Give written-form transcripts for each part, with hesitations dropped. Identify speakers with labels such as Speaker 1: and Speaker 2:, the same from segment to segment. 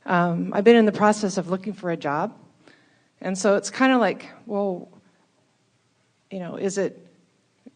Speaker 1: I've been in the process of looking for a job. And so it's kind of like, well, is it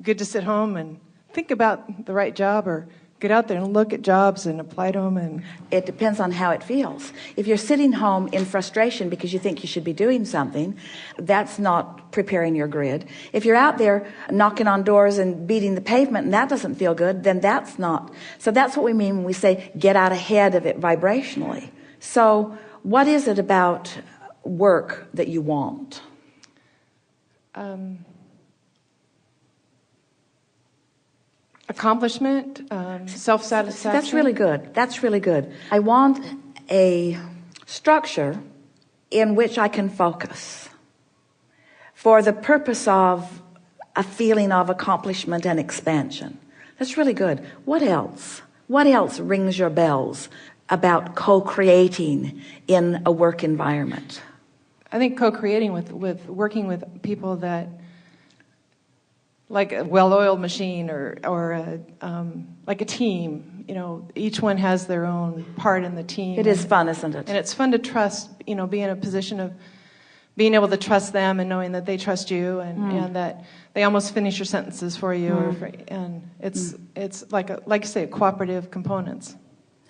Speaker 1: good to sit home and think about the right job, or get out there and look at jobs and apply to them? And
Speaker 2: it depends on how it feels. If you're sitting home in frustration because you think you should be doing something, that's not preparing your grid. If you're out there knocking on doors and beating the pavement and that doesn't feel good, then that's not. So that's what we mean when we say get out ahead of it vibrationally. So what is it about work that you want?
Speaker 1: Accomplishment, self-satisfaction.
Speaker 2: That's really good. That's really good. I want a structure in which I can focus for the purpose of a feeling of accomplishment and expansion. That's really good. What else? What else rings your bells about co-creating in a work environment?
Speaker 1: I think co-creating with working with people that, like a well-oiled machine, or like a team. Each one has their own part in the team.
Speaker 2: It is fun, isn't it?
Speaker 1: And it's fun to trust. Be in a position of being able to trust them and knowing that they trust you, and that they almost finish your sentences for you. And it's like you say, cooperative components.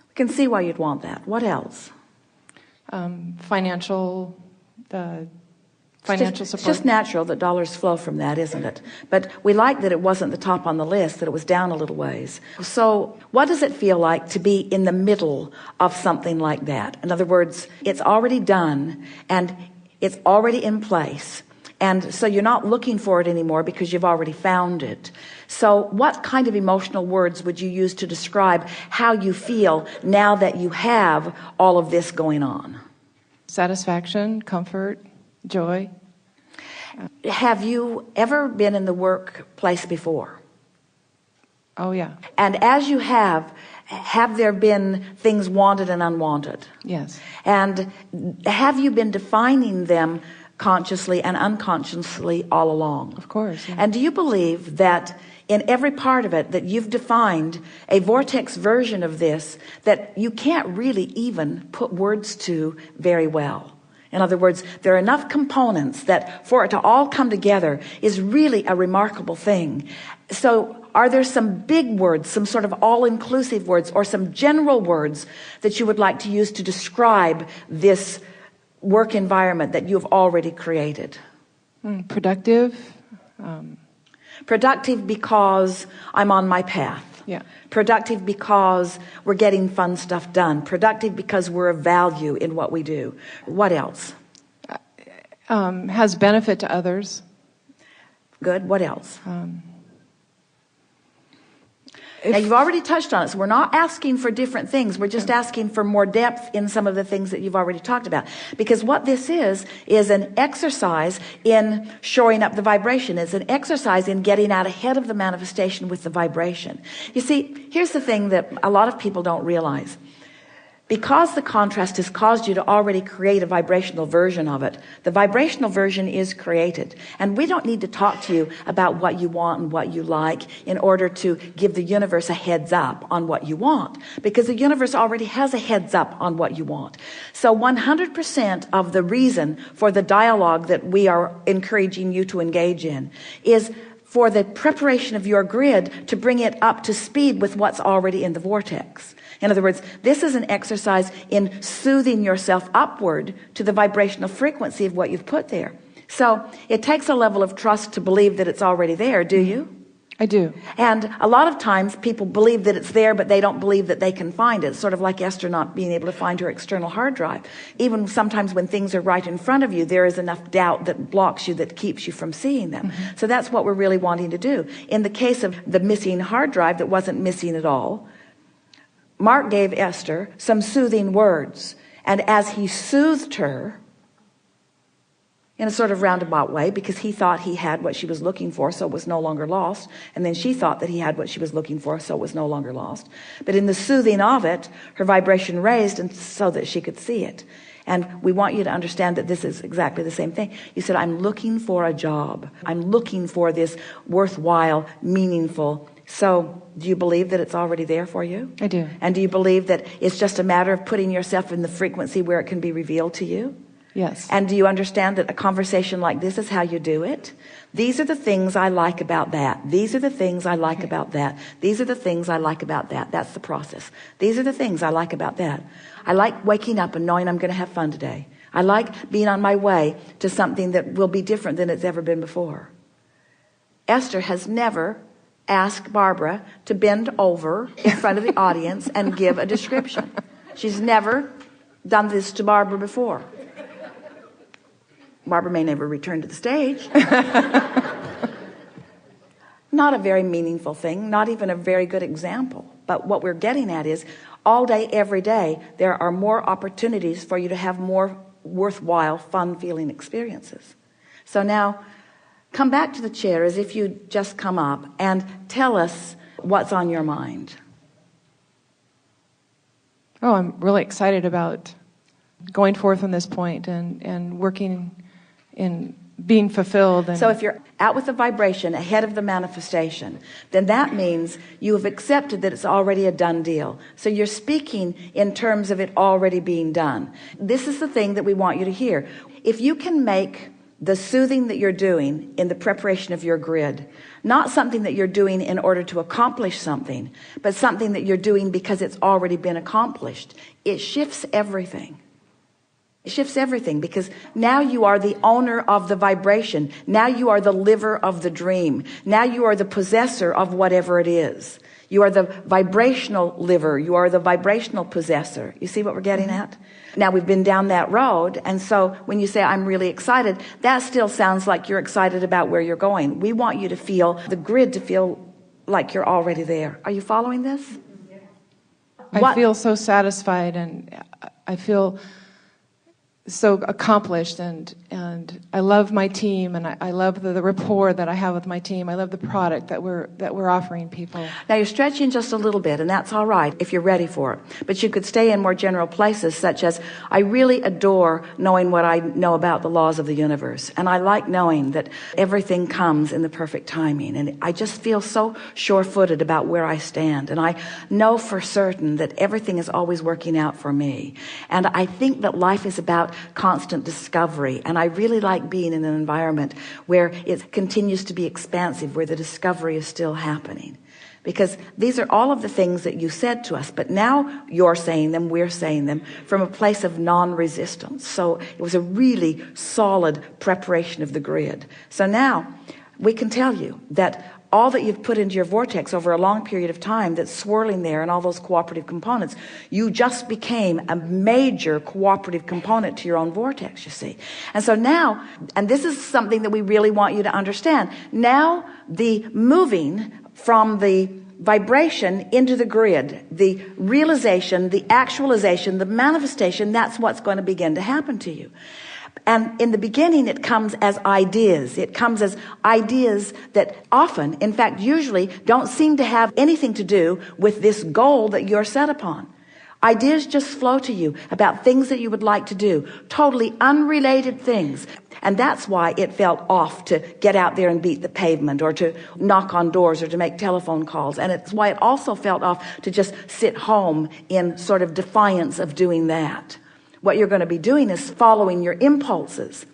Speaker 2: We can see why you'd want that. What else?
Speaker 1: Financial support.
Speaker 2: It's just natural that dollars flow from that, isn't it? But we like that it wasn't the top on the list, that it was down a little ways. So what does it feel like to be in the middle of something like that? In other words, it's already done and it's already in place. And so you're not looking for it anymore because you've already found it. So what kind of emotional words would you use to describe how you feel now that you have all of this going on?
Speaker 1: Satisfaction, comfort, joy.
Speaker 2: Have you ever been in the workplace before?
Speaker 1: Oh, yeah.
Speaker 2: And as you have there been things wanted and unwanted?
Speaker 1: Yes.
Speaker 2: And have you been defining them consciously and unconsciously all along?
Speaker 1: Of course. Yeah.
Speaker 2: And do you believe that in every part of it that you've defined a vortex version of this that you can't really even put words to very well? In other words, there are enough components that for it to all come together is really a remarkable thing. So are there some big words, some sort of all-inclusive words, or some general words that you would like to use to describe this work environment that you've already created?
Speaker 1: Productive.
Speaker 2: Productive because I'm on my path.
Speaker 1: Yeah.
Speaker 2: Productive because we're getting fun stuff done. Productive because we're of value in what we do. What else?
Speaker 1: Has benefit to others.
Speaker 2: Good. What else? Now you've already touched on it, so we're not asking for different things. We're just asking for more depth in some of the things that you've already talked about. Because what this is an exercise in shoring up the vibration. It's an exercise in getting out ahead of the manifestation with the vibration. You see, here's the thing that a lot of people don't realize. Because the contrast has caused you to already create a vibrational version of it, the vibrational version is created. And we don't need to talk to you about what you want and what you like in order to give the universe a heads up on what you want, because the universe already has a heads up on what you want. So 100% of the reason for the dialogue that we are encouraging you to engage in is for the preparation of your grid to bring it up to speed with what's already in the vortex. In other words, this is an exercise in soothing yourself upward to the vibrational frequency of what you've put there. So it takes a level of trust to believe that it's already there. Do you?
Speaker 1: I do.
Speaker 2: And a lot of times people believe that it's there, but they don't believe that they can find it. It's sort of like Esther not being able to find her external hard drive. Even sometimes when things are right in front of you, there is enough doubt that blocks you, that keeps you from seeing them. So that's what we're really wanting to do. In the case of the missing hard drive that wasn't missing at all, Mark gave Esther some soothing words. And as he soothed her, in a sort of roundabout way, because he thought he had what she was looking for, so it was no longer lost. And then she thought that he had what she was looking for, so it was no longer lost. But in the soothing of it, her vibration raised, and so that she could see it. And we want you to understand that this is exactly the same thing. You said, I'm looking for a job. I'm looking for this worthwhile, meaningful So do you believe that it's already there for you?
Speaker 1: I do.
Speaker 2: And do you believe that it's just a matter of putting yourself in the frequency where it can be revealed to you?
Speaker 1: Yes.
Speaker 2: And do you understand that a conversation like this is how you do it? These are the things I like about that. These are the things I like about that. These are the things I like about that. That's the process. These are the things I like about that. I like waking up and knowing I'm going to have fun today. I like being on my way to something that will be different than it's ever been before. Esther has never asked Barbara to bend over in front of the audience and give a description. She's never done this to Barbara before. Barbara may never return to the stage. Not a very meaningful thing, not even a very good example. But what we're getting at is all day, every day, there are more opportunities for you to have more worthwhile, fun-feeling experiences. So now, come back to the chair as if you just come up and tell us what's on your mind.
Speaker 1: Oh, I'm really excited about going forth from this point and working in being fulfilled. And
Speaker 2: so if you're out with the vibration ahead of the manifestation, then that means you have accepted that it's already a done deal. So you're speaking in terms of it already being done. This is the thing that we want you to hear. If you can make the soothing that you're doing in the preparation of your grid not something that you're doing in order to accomplish something, but something that you're doing because it's already been accomplished, it shifts everything. It shifts everything, because now you are the owner of the vibration. Now you are the liver of the dream. Now you are the possessor of whatever it is. You are the vibrational liver. You are the vibrational possessor. You see what we're getting at? Now we've been down that road. And so when you say, I'm really excited, that still sounds like you're excited about where you're going. We want you to feel the grid, to feel like you're already there. Are you following this?
Speaker 1: I feel so satisfied, and I feel so accomplished, and I love my team, and I love the rapport that I have with my team. I love the product that we're offering people.
Speaker 2: Now you're stretching just a little bit, and that's all right if you're ready for it. But you could stay in more general places, such as, I really adore knowing what I know about the laws of the universe, and I like knowing that everything comes in the perfect timing, and I just feel so sure-footed about where I stand, and I know for certain that everything is always working out for me. And I think that life is about constant discovery, and I really like being in an environment where it continues to be expansive, where the discovery is still happening, because these are all of the things that you said to us, but now you're saying them, we're saying them from a place of non-resistance. So it was a really solid preparation of the grid. So now we can tell you that all that you've put into your vortex over a long period of time that's swirling there, and all those cooperative components, you just became a major cooperative component to your own vortex, you see. And so now, and this is something that we really want you to understand, now the moving from the vibration into the grid, the realization, the actualization, the manifestation, that's what's going to begin to happen to you. And in the beginning, it comes as ideas. It comes as ideas that often, in fact, usually don't seem to have anything to do with this goal that you're set upon. Ideas just flow to you about things that you would like to do, totally unrelated things. And that's why it felt off to get out there and beat the pavement, or to knock on doors, or to make telephone calls. And it's why it also felt off to just sit home in sort of defiance of doing that. What you're going to be doing is following your impulses.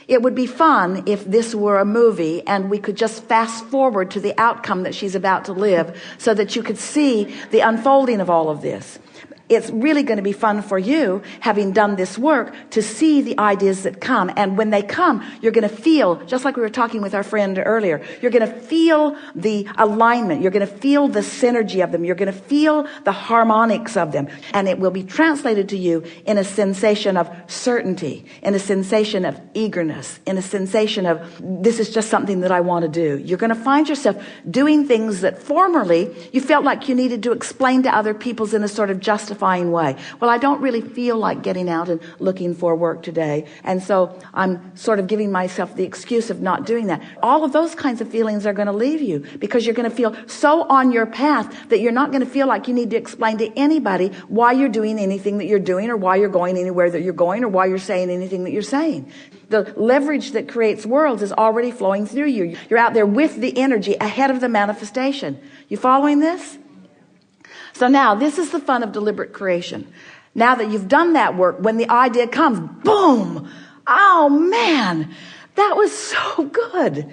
Speaker 2: It would be fun if this were a movie and we could just fast forward to the outcome that she's about to live, so that you could see the unfolding of all of this. It's really going to be fun for you, having done this work, to see the ideas that come. And when they come, you're going to feel, just like we were talking with our friend earlier, you're going to feel the alignment. You're going to feel the synergy of them. You're going to feel the harmonics of them. And it will be translated to you in a sensation of certainty, in a sensation of eagerness, in a sensation of, this is just something that I want to do. You're going to find yourself doing things that formerly you felt like you needed to explain to other people in a sort of justified justifying way. Well, I don't really feel like getting out and looking for work today, and so I'm sort of giving myself the excuse of not doing that. All of those kinds of feelings are going to leave you, because you're going to feel so on your path that you're not going to feel like you need to explain to anybody why you're doing anything that you're doing, or why you're going anywhere that you're going, or why you're saying anything that you're saying. The leverage that creates worlds is already flowing through you. You're out there with the energy ahead of the manifestation. You following this? So now, this is the fun of deliberate creation. Now that you've done that work, when the idea comes, boom! Oh man, that was so good.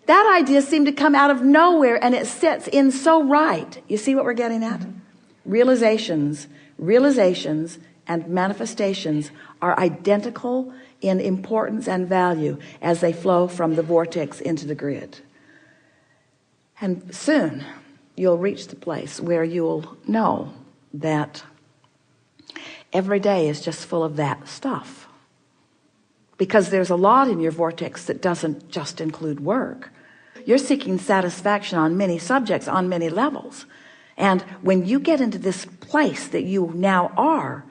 Speaker 2: That idea seemed to come out of nowhere, and it sets in so right. You see what we're getting at? Realizations, and manifestations are identical in importance and value as they flow from the vortex into the grid. And soon you'll reach the place where you'll know that every day is just full of that stuff, because there's a lot in your vortex that doesn't just include work. You're seeking satisfaction on many subjects, on many levels. And when you get into this place that you now are,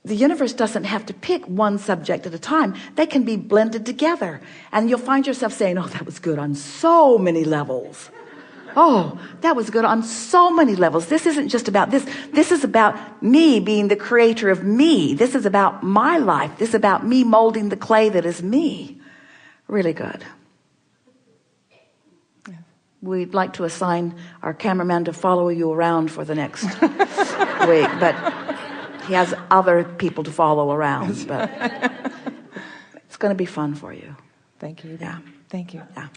Speaker 2: the universe doesn't have to pick one subject at a time. They can be blended together. And you'll find yourself saying, oh, that was good on so many levels. Oh, that was good on so many levels. This isn't just about this. This is about me being the creator of me. This is about my life. This is about me molding the clay that is me. Really good. We'd like to assign our cameraman to follow you around for the next week, but he has other people to follow around. But it's going to be fun for you.
Speaker 1: Thank you.
Speaker 2: Yeah.
Speaker 1: Thank you.
Speaker 2: Yeah.